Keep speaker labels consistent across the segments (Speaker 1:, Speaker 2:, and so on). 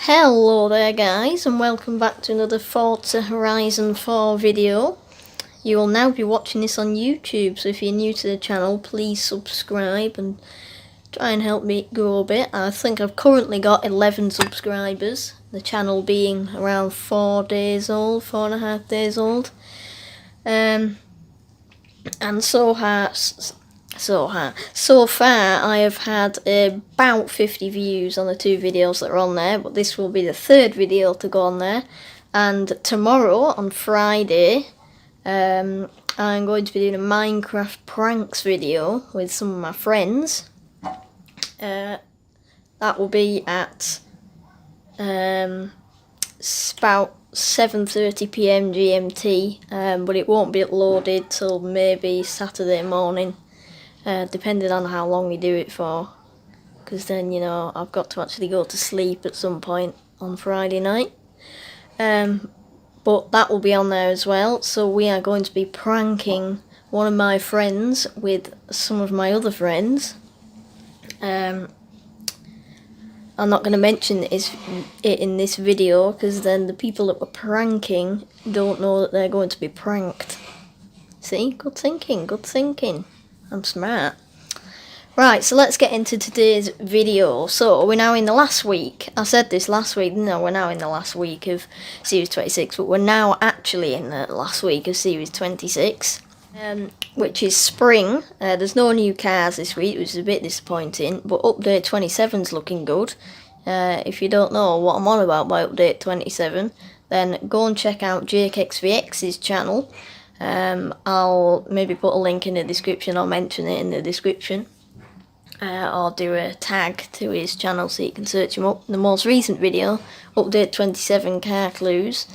Speaker 1: Hello there guys, and welcome back to another Forza Horizon 4 video. You will now be watching this on YouTube, so if you're new to the channel, please subscribe and try and help me grow a bit. I think I've currently got 11 subscribers, the channel being around 4 days old, 4.5 days old. And so far I have had about 50 views on the 2 videos that are on there, but this will be the 3rd video to go on there. And tomorrow, on Friday, I'm going to be doing a Minecraft pranks video with some of my friends. That will be at about 7:30 PM GMT, but it won't be uploaded till maybe Saturday morning. Depending on how long we do it for, because then, you know, I've got to actually go to sleep at some point on Friday night. But that will be on there as well. So we are going to be pranking one of my friends with some of my other friends. I'm not going to mention it in this video, because then the people that we're pranking don't know that they're going to be pranked. See? Good thinking, good thinking. I'm smart. Right, so let's get into today's video. So we're now in the last week. I said this last week. No, we're now in the last week of Series 26, but we're now actually in the last week of Series 26, which is spring. There's no new cars this week, which is a bit disappointing, but update 27's looking good. If you don't know what I'm on about by update 27, then go and check out JakeXVX's channel. I'll maybe put a link in the description, or mention it in the description, or do a tag to his channel so you can search him up. The most recent video, update 27 car clues.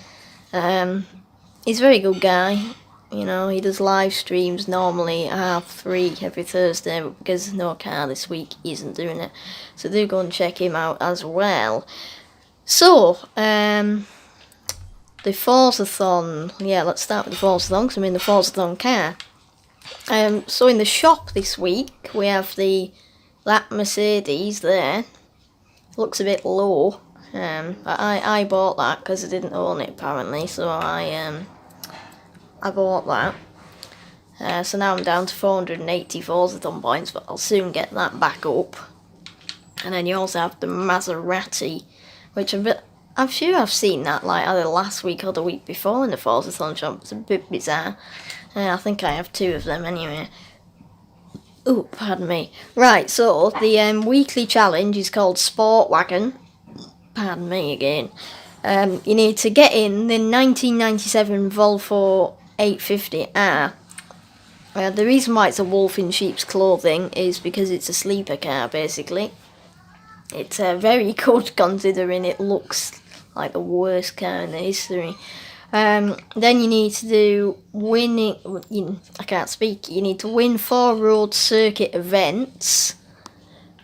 Speaker 1: He's a very good guy. You know, he does live streams normally at 3:30 every Thursday, but because there's no car this week, he isn't doing it. So do go and check him out as well. So, the Forzathon. Yeah, let's start with the Forzathon, because I'm in the Forzathon car. So in the shop this week, we have that Mercedes there. Looks a bit low. I bought that because I didn't own it apparently, so I bought that. So now I'm down to 480 Forzathon points, but I'll soon get that back up. And then you also have the Maserati, which I'm sure I've seen that like either last week or the week before in the Forzathon shop. It's a bit bizarre. I think I have 2 of them anyway. Oh, pardon me. Right, so the weekly challenge is called Sport Wagon. Pardon me again. You need to get in the 1997 Volvo 850R. The reason why it's a wolf in sheep's clothing is because it's a sleeper car, basically. It's very good considering it looks like the worst car in the history. Then you need to do I can't speak. You need to win 4 road circuit events.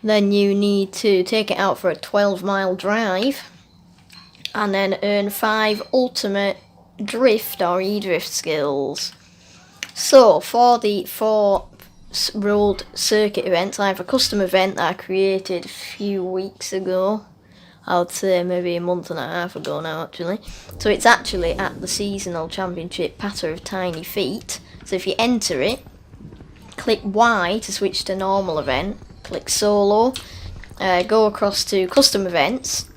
Speaker 1: Then you need to take it out for a 12-mile drive. And then earn 5 ultimate drift or e-drift skills. So for the 4 road circuit events, I have a custom event that I created a few weeks ago. I would say maybe a month and a half ago now, actually. So it's actually at the seasonal championship Patter of Tiny Feet. So if you enter it, click Y to switch to normal event, click solo, go across to custom events,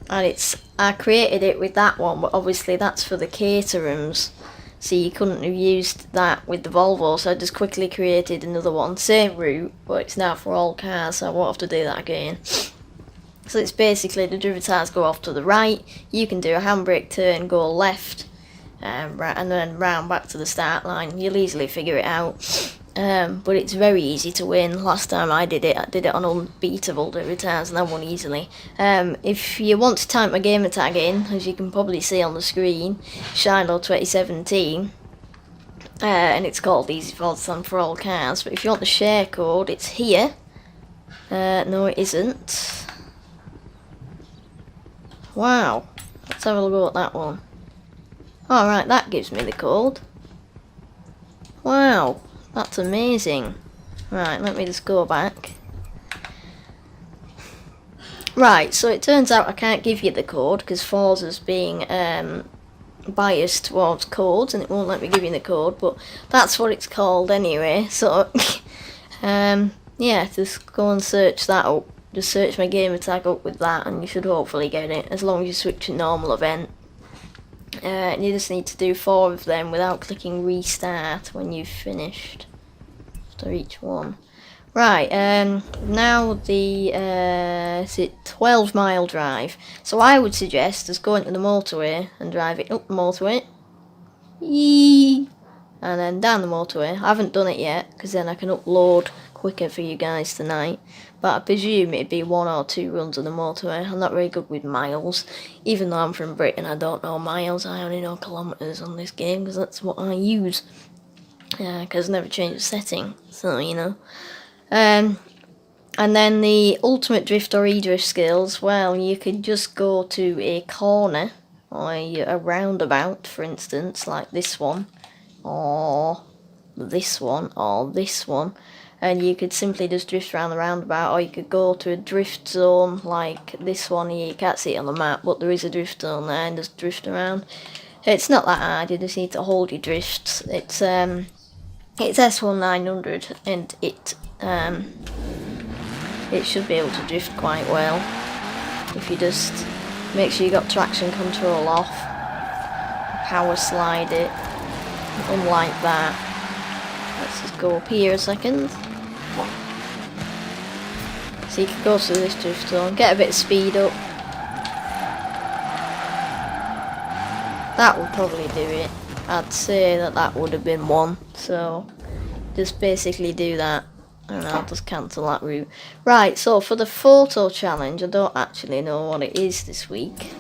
Speaker 1: and I created it with that one, but obviously that's for the Caterhams. So you couldn't have used that with the Volvo, so I just quickly created another one, same route, but it's now for all cars, so I won't have to do that again. So it's basically the driver tires go off to the right, you can do a handbrake turn, go left, and then round back to the start line. You'll easily figure it out, but it's very easy to win. Last time I did it on unbeatable driver tires and I won easily. If you want to type my gamer tag in, as you can probably see on the screen, Shiloh 2017, and it's called Easy Forzathon for all cars, but if you want the share code, it's here. No, it isn't. Wow, let's have a look at that one. Alright, that gives me the code. Wow, that's amazing. Right, let me just go back. Right, so it turns out I can't give you the code because Forza's being biased towards codes and it won't let me give you the code, but that's what it's called anyway. So yeah, just go and search that up. Just search my gamer tag up with that and you should hopefully get it, as long as you switch to normal event. You just need to do 4 of them without clicking restart when you've finished after each one. Right, now the is it 12-mile drive. So I would suggest just going to the motorway and drive it up the motorway. Yee! And then down the motorway. I haven't done it yet because then I can upload quicker for you guys tonight. But I presume it'd be 1 or 2 runs on the motorway. I'm not very good with miles. Even though I'm from Britain, I don't know miles. I only know kilometres on this game because that's what I use. Because I never changed the setting. So, you know. And then the ultimate drift or e-drift skills, well, you could just go to a corner or a roundabout, for instance, like this one, or this one, or this one, and you could simply just drift around the roundabout, or you could go to a drift zone like this one here. You can't see it on the map, but there is a drift zone there, and just drift around. It's not that hard, you just need to hold your drifts. It's S1900 and it should be able to drift quite well if you just make sure you got traction control off, power slide it, unlike that. Let's just go up here a second. So you can go through this drift zone, get a bit of speed up. That would probably do it. I'd say that would have been 1, so just basically do that. And I'll just cancel that route. Right, so for the photo challenge, I don't actually know what it is this week.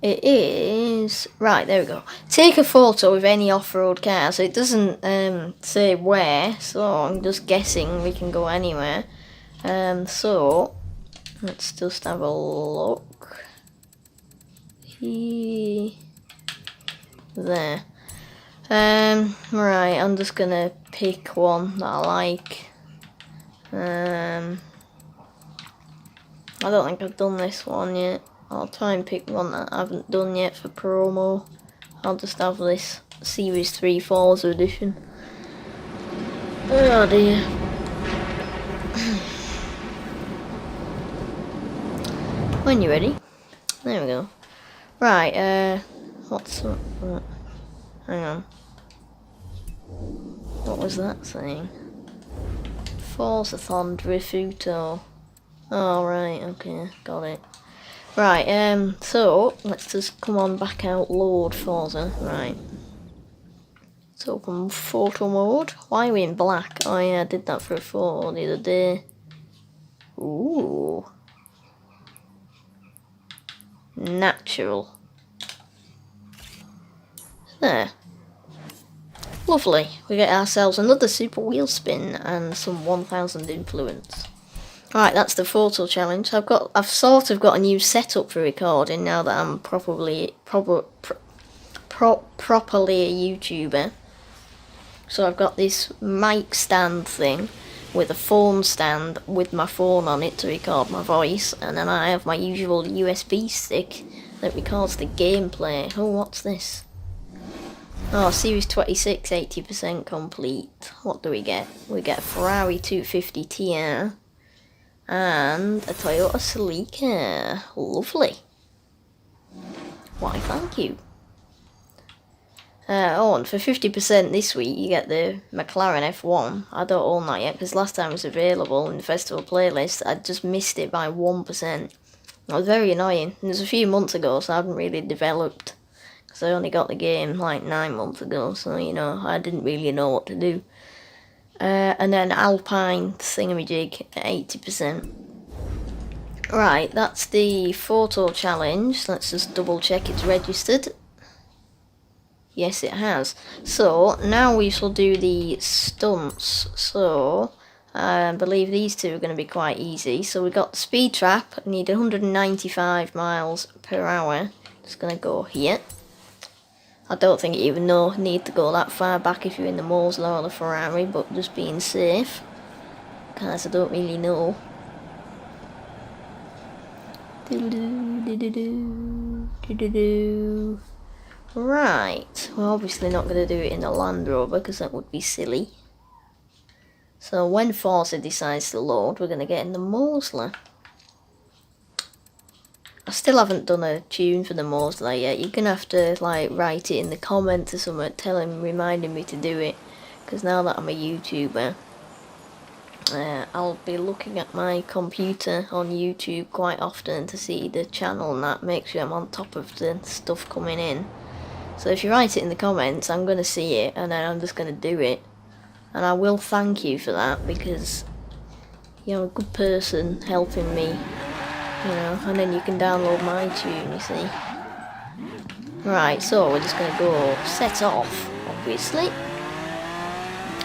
Speaker 1: It is... Right, there we go. Take a photo with any off-road car. So it doesn't say where, so I'm just guessing we can go anywhere. So, let's just have a look. There. Right, I'm just gonna pick one that I like. I don't think I've done this one yet. I'll try and pick one that I haven't done yet for promo. I'll just have this Series 3 Forza edition. Oh dear. When you're ready. There we go. Right, what's up? Hang on. What was that saying? Forzathon Drifuto. Oh, right, okay, got it. Right, so, let's just come on back out, load Forza, right. Let's open photo mode. Why are we in black? Oh yeah, I did that for a photo the other day. Ooh. Natural. There. Lovely. We get ourselves another super wheel spin and some 1000 influence. Right, that's the photo challenge. I've sort of got a new setup for recording now that I'm properly a YouTuber. So I've got this mic stand thing with a phone stand with my phone on it to record my voice, and then I have my usual USB stick that records the gameplay. Oh, what's this? Oh, Series 26, 80% complete. What do we get? We get a Ferrari 250 Ti and a Toyota Celica. Lovely. Why, thank you. Oh, and for 50% this week, you get the McLaren F1. I don't own that yet, because last time it was available in the festival playlist, I just missed it by 1%. That was very annoying. It was a few months ago, so I haven't really developed. Because I only got the game like 9 months ago, so, you know, I didn't really know what to do. And then Alpine thingamajig at 80%. Right, that's the photo challenge. Let's just double check it's registered. Yes, it has. So, now we shall do the stunts. So, I believe these two are going to be quite easy. So, we've got the speed trap. I need 195 miles per hour. Just going to go here. I don't think you even need to go that far back if you're in the Mosler or the Ferrari, but just being safe. Because I don't really know. Right, we're obviously not going to do it in the Land Rover because that would be silly. So when Forza decides to load, we're going to get in the Mosler. I still haven't done a tune for the Mosler yet. You're going to have to like write it in the comments or something, reminding me to do it. Because now that I'm a YouTuber, I'll be looking at my computer on YouTube quite often to see the channel and that, make sure I'm on top of the stuff coming in. So if you write it in the comments, I'm going to see it and then I'm just going to do it. And I will thank you for that because you're a good person helping me, you know, and then you can download my tune, you see. Right, so we're just going to go set off, obviously.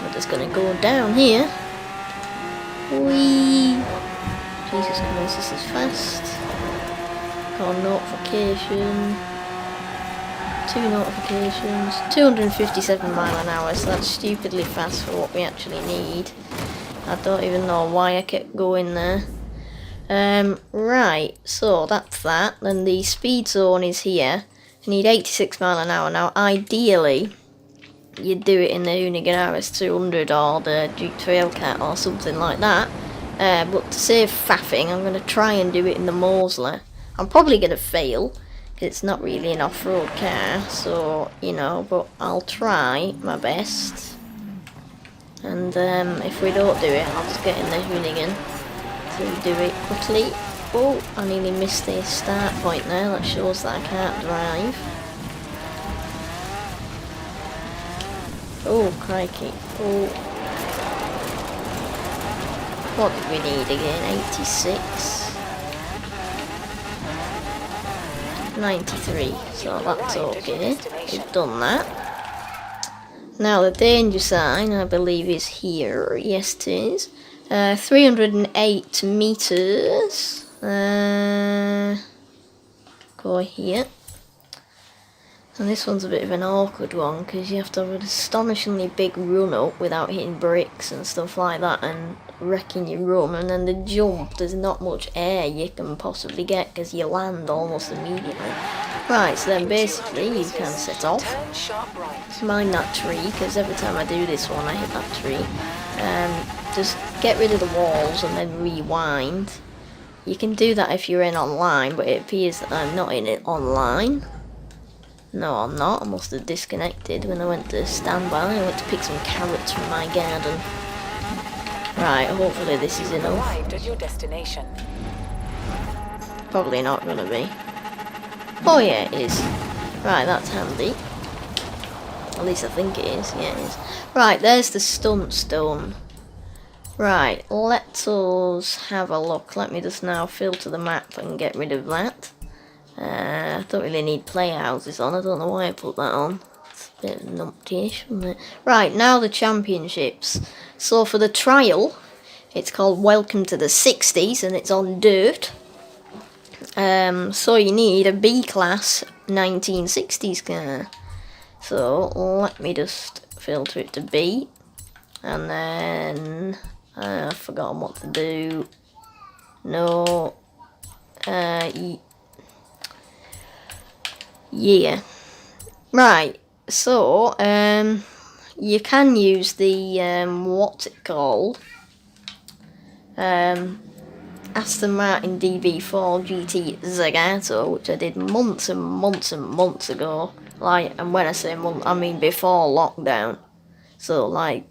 Speaker 1: We're just going to go down here. Whee! Jesus Christ, this is fast. Got a notification. 2 notifications. 257 mile an hour, so that's stupidly fast for what we actually need. I don't even know why I kept going there. Right, so that's that. Then the speed zone is here. You need 86 mile an hour. Now, ideally, you'd do it in the Hoonigan RS200 or the Duke Trailcat or something like that. But to save faffing, I'm going to try and do it in the Mosler. I'm probably going to fail, because it's not really an off-road car, so, you know, but I'll try my best. And if we don't do it, I'll just get in the Hoonigan to do it quickly. Oh, I nearly missed the start point there. That shows that I can't drive. Oh, crikey. Oh. What did we need again? 86. 93. So that's okay. We've done that. Now the danger sign, I believe, is here. Yes, it is. 308 meters. Go here. And this one's a bit of an awkward one because you have to have an astonishingly big run up without hitting bricks and stuff like that and wrecking your run. And then the jump, there's not much air you can possibly get because you land almost immediately. Right, so then basically you can set off. Mind that tree because every time I do this one I hit that tree. Just get rid of the walls and then rewind. You can do that if you're in online, but it appears that I'm not in it online. No, I'm not. I must have disconnected when I went to standby. I went to pick some carrots from my garden. Right, hopefully this is enough.
Speaker 2: Arrived at your destination.
Speaker 1: Probably not going to be. Oh yeah, it is. Right, that's handy. At least I think it is. Yeah, it is. Right, there's the stunt stone. Right, let us have a look. Let me just now filter the map and get rid of that. I don't really need playhouses on. I don't know why I put that on. It's a bit numpty-ish, isn't it? Right, now the championships. So for the trial, it's called Welcome to the 60s and it's on dirt. So you need a B-class 1960s car. So let me just filter it to B. And then I've forgotten what to do. No. Yeah. Right. So, you can use the, what's it called? Aston Martin DB4 GT Zagato, which I did months and months and months ago. Like, and when I say months, I mean before lockdown. So, like,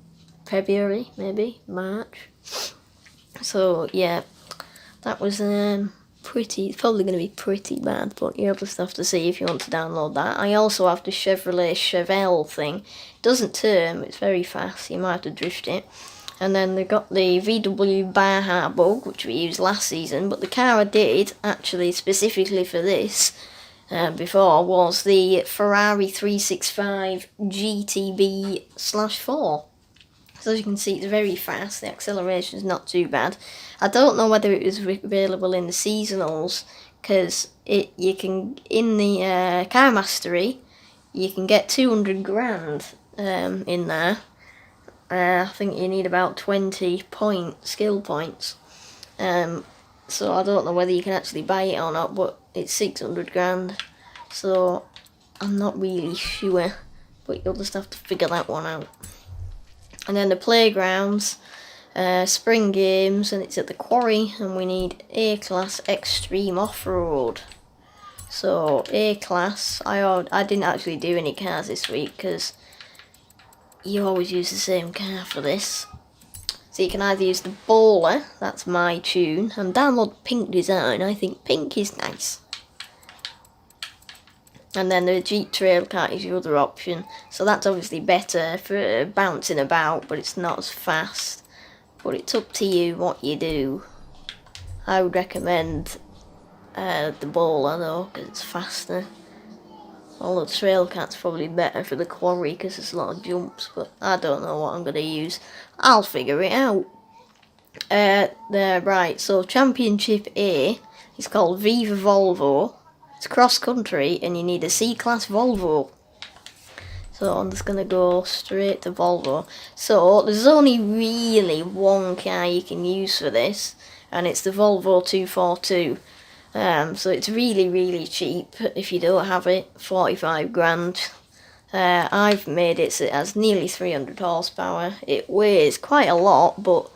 Speaker 1: February, maybe? March? So, yeah. That was, pretty, it's probably going to be pretty bad, but you'll just have to see if you want to download that. I also have the Chevrolet Chevelle thing. It doesn't turn, it's very fast, you might have to drift it. And then they've got the VW Baja Bug, which we used last season, but the car I did, actually, specifically for this, before, was the Ferrari 365 GTB/4. So as you can see, it's very fast. The acceleration is not too bad. I don't know whether it was available in the seasonals, because you can, in the Car Mastery, you can get 200 grand in there. I think you need about 20 skill points. So I don't know whether you can actually buy it or not, but it's 600 grand. So I'm not really sure, but you'll just have to figure that one out. And then the playgrounds, spring games, and it's at the quarry, and we need A-class extreme off-road. So A-class, I didn't actually do any cars this week because you always use the same car for this. So you can either use the Bowler, that's my tune, and download Pink Design. I think pink is nice. And then the Jeep Trail Car is your other option. So that's obviously better for bouncing about, but it's not as fast. But it's up to you what you do. I would recommend the Bowler though, because it's faster. Although the Trail Car's probably better for the quarry because there's a lot of jumps, but I don't know what I'm going to use. I'll figure it out. Right, so Championship A is called Viva Volvo. It's cross country and you need a C-Class Volvo. So I'm just going to go straight to Volvo. So there's only really one car you can use for this, and it's the Volvo 242. So it's really, really cheap if you don't have it, 45 grand. I've made it so it has nearly 300 horsepower. It weighs quite a lot, but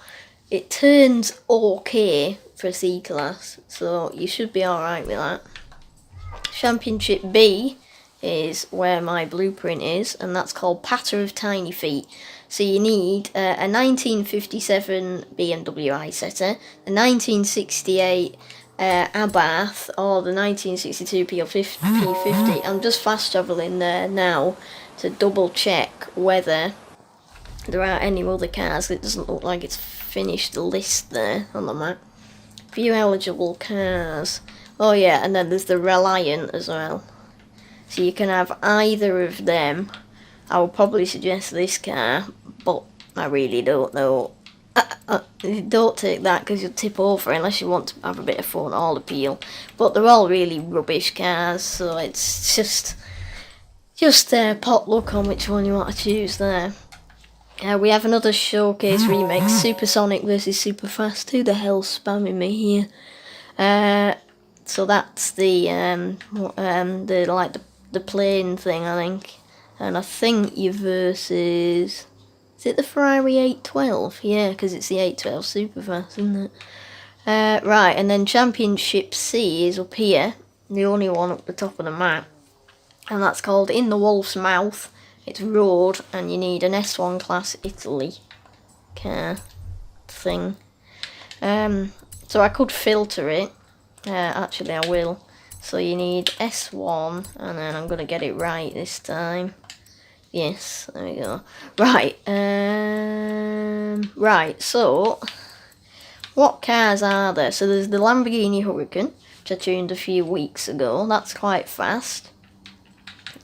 Speaker 1: it turns okay for C-Class, so you should be alright with that. Championship B is where my blueprint is, and that's called Patter of Tiny Feet. So you need a 1957 BMW I-Setter, a 1968 Abarth, or the 1962 P50. I'm just fast travelling there now to double check whether there are any other cars. It doesn't look like it's finished the list there on the map. View eligible cars. Oh yeah, and then there's the Reliant as well. So you can have either of them. I would probably suggest this car, but I really don't know. Don't take that because you'll tip over unless you want to have a bit of fun or appeal. But they're all really rubbish cars, so it's just pot luck on which one you want to choose there. We have another showcase remix, Supersonic versus Superfast. Who the hell's spamming me here? So that's the plane thing, I think. And I think you versus... Is it the Ferrari 812? Yeah, because it's the 812 Superfast, isn't it? Right, and then Championship C is up here. The only one up the top of the map. And that's called In the Wolf's Mouth. It's road, and you need an S1 class Italy car thing. So I could filter it. Actually, I will. So you need S1, and then I'm going to get it right this time. Yes, there we go. Right, right, so what cars are there? So there's the Lamborghini Huracan, which I tuned a few weeks ago. That's quite fast.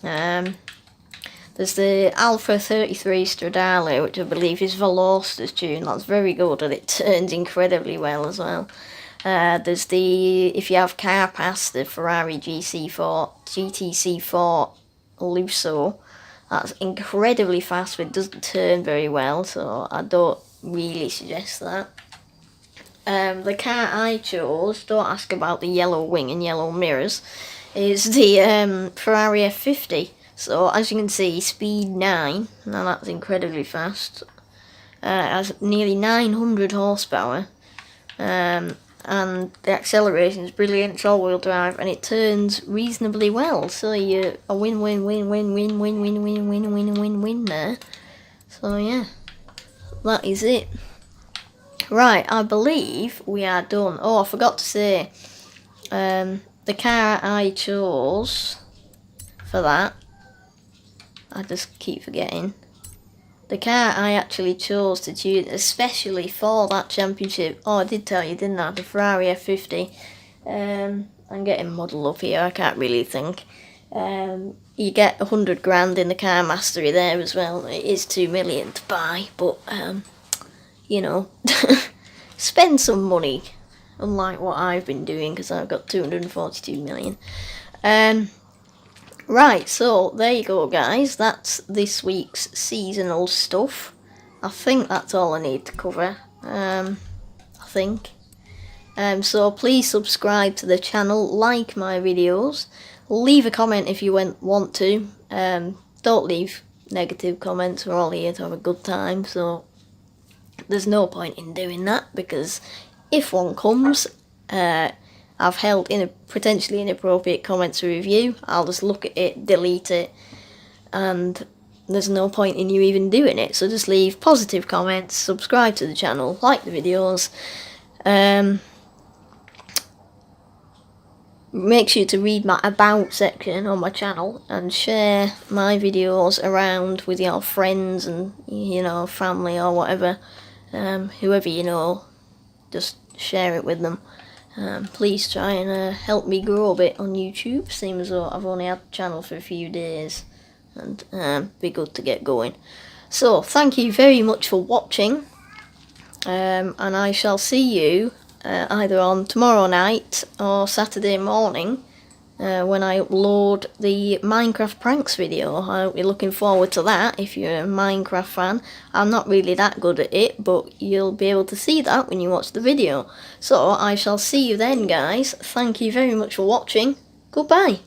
Speaker 1: There's the Alfa 33 Stradale, which I believe is Velosta's tune. That's very good, and it turns incredibly well as well. There's the, if you have Car Pass, the Ferrari GTC4 Lusso. That's incredibly fast, but it doesn't turn very well, so I don't really suggest that. The car I chose, don't ask about the yellow wing and yellow mirrors, is the Ferrari F50. So as you can see, speed 9, now that's incredibly fast. It has nearly 900 horsepower. And the acceleration is brilliant, it's all-wheel drive, and it turns reasonably well. So you're a win-win-win-win-win-win-win-win-win-win there. So yeah, that is it. Right, I believe we are done. Oh, I forgot to say, the car I chose for that, I just keep forgetting. The car I actually chose to tune, especially for that championship. Oh, I did tell you, didn't I? The Ferrari F50. I'm getting muddled up here, I can't really think. You get 100 grand in the car mastery there as well. It is 2 million to buy, but, you know, spend some money. Unlike what I've been doing, because I've got 242 million. Right, so there you go, guys. That's this week's seasonal stuff. I think that's all I need to cover. I think. So please subscribe to the channel, like my videos, leave a comment if you want to. Don't leave negative comments, we're all here to have a good time, so there's no point in doing that, because if one comes, I've held potentially inappropriate comments to review, I'll just look at it, delete it, and there's no point in you even doing it. So just leave positive comments, subscribe to the channel, like the videos. Make sure to read my about section on my channel and share my videos around with your friends and, you know, family or whatever. Whoever you know, just share it with them. Please try and help me grow a bit on YouTube, seeing as though I've only had the channel for a few days, and be good to get going. So thank you very much for watching, and I shall see you either on tomorrow night or Saturday morning when I upload the Minecraft pranks video. I hope you're looking forward to that if you're a Minecraft fan. I'm not really that good at it, but you'll be able to see that when you watch the video. So I shall see you then, guys. Thank you very much for watching. Goodbye.